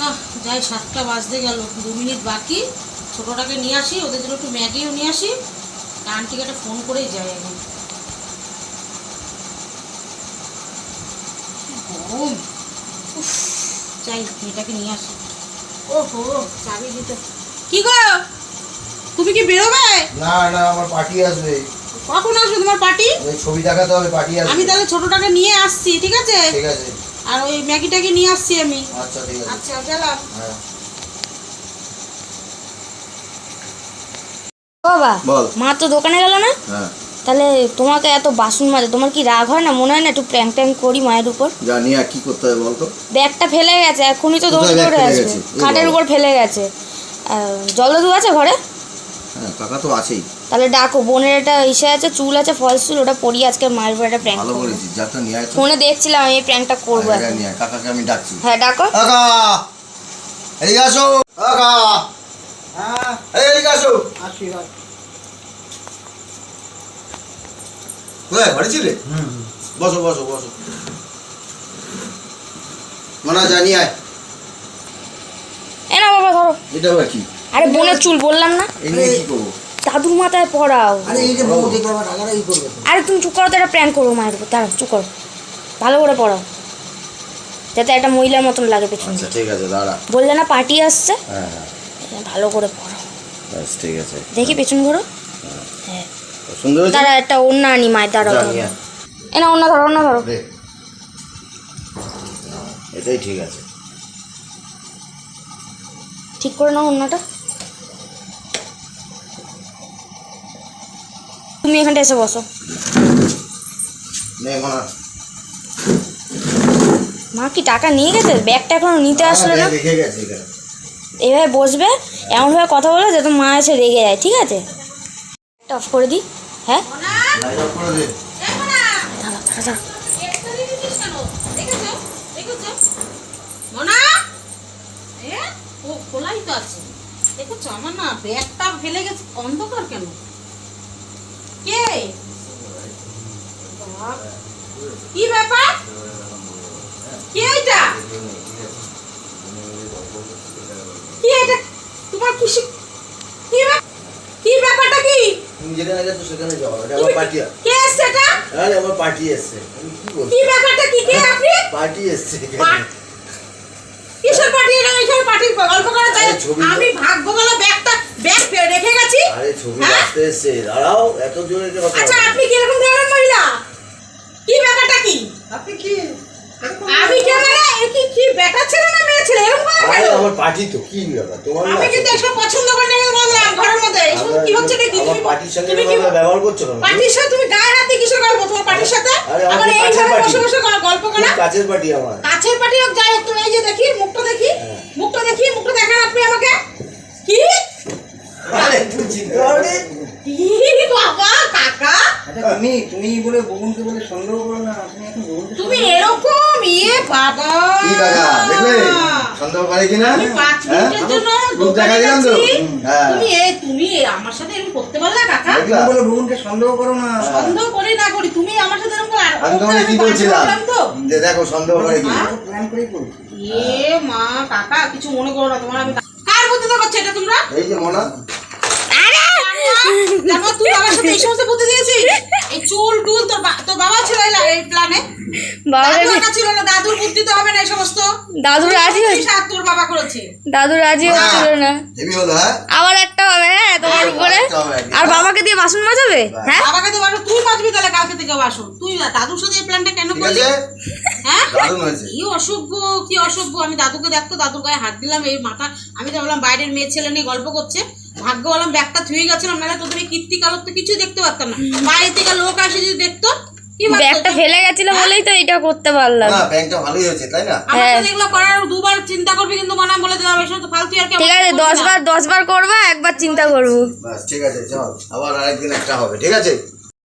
না যাই, 7টা বাজতে গেল, 2 মিনিট বাকি। ছোটোটাকে নিয়ে আসি, ওদের জন্য একটু ম্যাগিও নিয়ে আসি। আন্টিকে একটা ফোন করেই যাই এখন। গরম, যাই মেয়েটাকে নিয়ে আসি। ওহো, চাবি দিতে। কি গো, তুমি কি বেরোবে? না না, আমার পার্টি আসবে। কখন আসবে তোমার পার্টি? ওই ছবি দেখাতে হবে, পার্টি আসবে। আমি তাহলে ছোটটাকে নিয়ে আসছি, ঠিক আছে? ঠিক আছে। আর ওই ম্যাগিটাকে নিয়ে আসছি আমি। আচ্ছা ঠিক আছে। আচ্ছা গেলাম। হ্যাঁ বাবা, বল। মা তো দোকানে গেল না? হ্যাঁ তাহলে তোমাকে এত বাসন মাজে, তোমার কি রাগ হয় না? মনে হয় না একটু প্র্যাঙ্ক ট্যাঙ্ক করি মায়ের উপর? জানি আর কি করতে হবে বলতো। ব্যাগটা ফেলে গেছে, এখনই তো দৌড় কোথায় ব্যাগ করে ফেলে আসবে। গেছে? খাটের উপর ফেলে গেছে। জল দাদু আছে ঘরে? হ্যাঁ কাকা তো আছেই। তাহলে ডাকো, বোনের একটা ইসে আছে, চুল আছে, ফলস চুল, ওটা পরিয়ে আজকে মায়ের উপর একটা প্র্যাঙ্ক ভালো করবো। করেছিস, যাতে নিয়ে আয় তো। ফোনে দেখছিলাম আমি এই প্র্যাঙ্কটা করবো হ্যাঁ, এখন। নিয়ে আয়, কাকাকে আমি ডাকছি। হ্যাঁ ডাকো। কাকা এদিকে আসো। কাকা হ্যাঁ এদিকে আসো। আসি ভাই। কোথায় ঘরে ছিলে? বসো বসো বসো। মানা জানি আয়। এ না বাবা ধরো। এটা আবার কি? আরে বোনের চুল বললাম না, এই নিয়ে কি করবো? দাদুর মাথায় পড়াও। আরে এই যে বউ দেখবে আবার রাগারাগি করবে তো। আরে তুমি চুপ করো তো, একটা প্র্যাঙ্ক করবো মায়ের উপর। দাঁড়াও, চুপ করো, ভালো করে পড়াও, যাতে একটা মহিলার মতন লাগে পেছনে। আচ্ছা ঠিক আছে, দাঁড়া। বললে না পার্টি আসছে, হ্যাঁ হ্যাঁ ভালো করে পড়ো। ব্যাস ঠিক আছে। দেখি পেছন ঘোরো। হ্যাঁ সুন্দর হয়েছে। দাঁড়া, একটা ওড়না আনি মায়ের। দাঁড়াও জানি দাঁড়াও। আয়। এ না ওড়না ধরো, ওড়না ধরো। দে। এটাই ঠিক আছে। ঠিক করে নাও ওড়নাটা। তুমি এখানটা এসে বসো। নে মানা। মা কি টাকা নিয়ে গেছে? ব্যাগটা এখনো নিতে আসলো না। রেখে গেছে এখানে। এইভাবে বসবে, এমনভাবে কথা বলে যাতে মা এসে রেগে যায়, ঠিক আছে? একটা অফ করে দিই। হ্যাঁ লাইট অফ করে দে। দাঁড়াও দাঁড়াও দাঁড়াও। একটা দিয়েছিস কেন? দেখেছো? দেখেছো? মোনা? এ? ও খোলাই তো আছে। দেখেছো আমার না ব্যাগটা ফেলে গেছে, অন্ধকার কেন? কে? বাপ! কি ব্যাপার? কে এটা? কি এটা? তোমার কি কি ব্যাপারটা কি? তুমি যেখানে গেছো সেখানে যাও। এটা আমার পার্টি। কে এসছে এটা? আরে আমার পার্টি এসছে। আমি কি বলছি? কি ব্যাপারটা কি? কে আপনি? পার্টি এসছে। কিসের পার্টি? এটা এইসব পার্টি গল্প করা যায়? আরে ছবি আমি ভাগ্য ভালো ব্যাগ রেখে গেছি। আরে ছবি হ্যাঁ? আসতে এসছে। দাঁড়াও, এত জোরে যে কথা। আচ্ছা আপনি কি এরকম ধরনের মহিলা? কি ব্যাপারটা কি? আপনি কি আমি কে মানে? এ কি বেটা ছেলে না মেয়ে ছেলে? এরকম করে আরে কেন? আমার পার্টি তো কি ব্যাপার তোমার? আমি কিন্তু এসব পছন্দ করি না বললাম ঘরের মধ্যে। এসব কি হচ্ছে নাকি? আমার পার্টির সাথে তুমি কি এভাবে ব্যবহার করছো কেন? পার্টির সাথে তুমি গায়ে হাত দিয়ে কিসের গল্প? তোমার পার্টির সাথে আরে আমার আবার তো এই কাছের ঘরে party। বসে বসে গল্প করা? খুব কাছের পার্টি আমার। কাছের পার্টি হোক যাই হোক, তুমি এই যে দেখি মুখটা দেখি, হ্যাঁ। মুখটা দেখান আপনি আমাকে। কি আরে তুমি চিন্তা করবে। কি বাবা কাকা, আচ্ছা তুমি বলে বগুনকে বলে সন্দেহ করো না। আপনি এখন বগুনকে তুমি এরকম বাবা কি কাকা দেখলে সন্দেহ করে কিনা? আমি 5 মিনিটের জন্য রূপ দেখা দিলাম তো। হ্যাঁ তুমি আমার সাথে এরকম করতে পারলে কাকা? দেখলা? তুমি বলে বগুনকে সন্দেহ করো না। সন্দেহ করি না করি, তুমি আমার সাথে এরকম করে আমি তোমাকে কি বলছিলাম তো যে দেখো সন্দেহ করে কিনা। প্ল্যান করেই করছি। মা কাকা কিছু মনে করো না, তোমার আমি কার বুদ্ধিতে করছো এটা তোমরা? এই যে মনা। জানো তুই আমার সাথে এই সমস্ত বুদ্ধি দিয়েছিস? এই চুল টুল তোর বাবা ছিল এই প্ল্যানে? দাদুর একা ছিল না, দাদুর বুদ্ধি তো হবে না এই সমস্ত। দাদু রাজি হচ্ছে, সাত তোর বাবা করেছে। দাদু রাজি হচ্ছিল না। হেভি হলো হ্যাঁ। আবার একটা হবে হ্যাঁ তোমার উপরে। একটা হবে একদিন। আর বাবাকে দিয়ে বাসন মাজাবে হ্যাঁ? বাবাকে তো বাসো, তুই বাঁচবি তাহলে কালকে থেকে বাসো। তুই দাদুর সাথে এই প্ল্যানটা কেন ঠিক করলি? আছে, হ্যাঁ দারুণ হয়েছে। কি অসভ্য। আমি দাদুকে দেখতো, দাদুর গায়ে হাত দিলাম, এই মাথা। আমি তো বললাম বাইরের মেয়ে ছেলে নিয়ে গল্প করছে, ভাগ্য বললাম ব্যাগটা থুয়ে গেছিলাম, নাহলে তোদের এই কীর্তি কালত তো কিছুই দেখতে পারতাম না। বাইরে থেকে লোক আসে যদি দেখতো কি ভাবতো? ব্যাগটা ফেলে গেছিল বলেই তো এটা করতে পারলাম। না ব্যাংকটা ভালোই হয়েছে তাই না? আমার সাথে এগুলো করার দুবার চিন্তা করবি কিন্তু, মনে বলে দিলাম এসব তো ফালতু আর কি। ঠিক আছে, 10 বার করবো, একবার চিন্তা করবো। বাস ঠিক আছে, চল আবার আরেকদিন একটা হবে, ঠিক আছে?